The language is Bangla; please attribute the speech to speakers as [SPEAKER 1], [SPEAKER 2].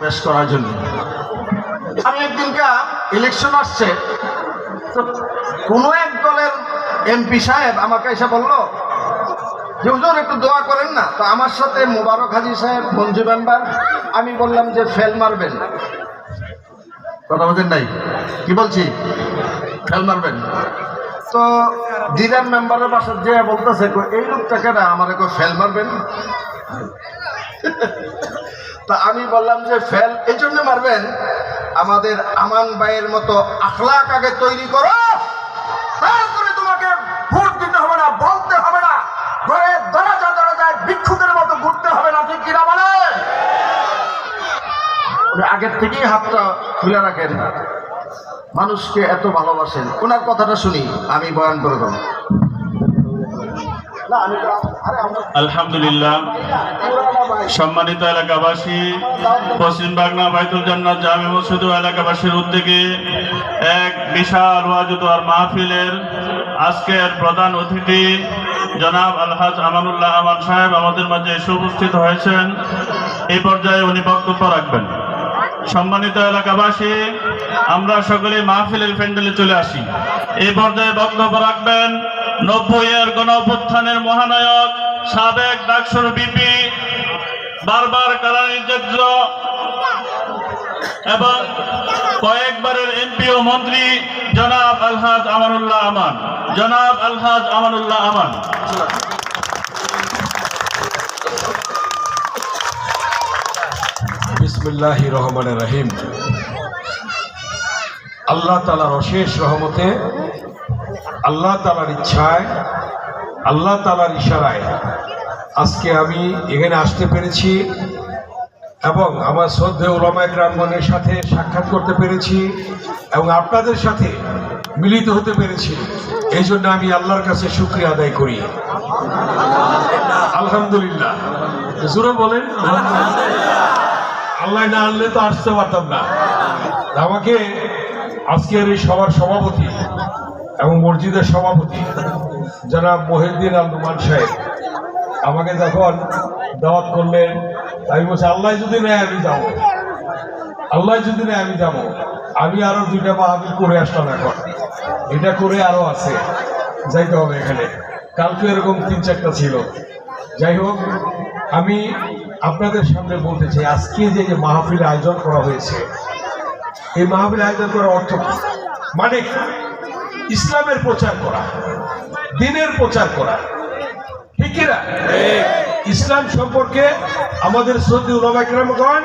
[SPEAKER 1] পেশ করার জন্য। আমি একদিনকা ইলেকশন আসছে, তো কোনো এক দলের এমপি সাহেব আমাকে এসে বলল যে হুজুর একটু দোয়া করেন না। তো আমার সাথে মোবারক হাজি সাহেব মঞ্জু মেম্বার, আমি বললাম যে ফেল মারবেন, কথা বলছেন নাই, কি বলছি, ফেল মারবেন। তো দিদার মেম্বারের বাসা যে বলতেছে এই লোকটাকে না আমার ফেল মারবেন। তা আমি বললাম যে ফেল এই জন্য মারবেন, আমাদের আমান ভাইয়ের মতো আখলাক আগে তৈরি করো, তারপরে তোমাকে ভোট দিতে হবে না, বলতে হবে না, ঘরে দরজা দরজায় ভিক্ষুকের মতো ঘুরতে হবে না, ঠিক কিনা বলেন? আগের থেকেই হাতটা খুলে রাখেন, মানুষকে এত ভালোবাসেন। ওনার কথাটা শুনি, আমি বয়ান করে দেব।
[SPEAKER 2] আলহামদুলিল্লাহ, সম্মানিত এলাকাবাসী, পশ্চিম বাগনা বাইতুল জান্নাত জামে মসজিদ এলাকাবাসীর উদ্যোগে এক বিশাল ওয়াজ ও মাহফিলের আজকের প্রধান অতিথি জনাব আলহাজ আমানুল্লাহ আমান সাহেব আমাদের মাঝে এসে উপস্থিত হয়েছেন। এই পর্যায়ে উনি বক্তব্য রাখবেন। সম্মানিত এলাকাবাসী, আমরা সকলে মাহফিলের প্যান্ডেলে চলে আসি। এই পর্যায়ে বক্তব্য রাখবেন 90-এর গণঅভ্যুত্থানের মহানায়ক, সাবেক ডাকসুর বিপি, বারবার কারানির্যাতিত এবং কয়েকবারের এমপি ও মন্ত্রী জনাব আলহাজ আমানুল্লাহ আমান। জনাব আলহাজ আমানুল্লাহ আমান।
[SPEAKER 3] বিসমিল্লাহির রহমানির রহিম। আল্লাহ তাআলার অশেষ রহমতে, আল্লাহ তাআলার ইচ্ছায়, আল্লাহ তাআলার ইশারায় আজকে আমি এখানে আসতে পেরেছি এবং আমার শ্রদ্ধেয় উলামায়ে কেরামগণের সাথে সাক্ষাৎ করতে পেরেছি এবং আপনাদের সাথে মিলিত হতে পেরেছি। এই জন্য আমি আল্লাহর কাছে শুকরিয়া আদায় করি। আলহামদুলিল্লাহ। জোরে বলেন আল্লাহ না আনলে তো আসতে পারতাম না। আমাকে আজকের এই সভার সভাপতি এবং মসজিদের সভাপতি জনাব মহিউদ্দিন আল নোমান সাহেব আমাকে যখন দাওয়াত করলেন, আমি বলছি আল্লাহ যদি নেয় আমি যাবো, আল্লাহ যদি নেয় আমি যাবো। আমি আরো 2টা মাহফিল করে আসলাম, এখন এটা করে আরো আছে, যাইতে হবে এখানে। কালকে এরকম 3-4টা ছিল। যাই হোক, আমি আপনাদের সামনে বলতে চাই, আজকে যে মাহফিল আয়োজন করা হয়েছে, এই মাহফিল আয়োজন করার অর্থ মানে ইসলামের প্রচার করা, দ্বীনের প্রচার করা, ঠিক কিনা? ইসলাম সম্পর্কে আমাদের শ্রদ্ধেয় উলামায়ে কেরামগণ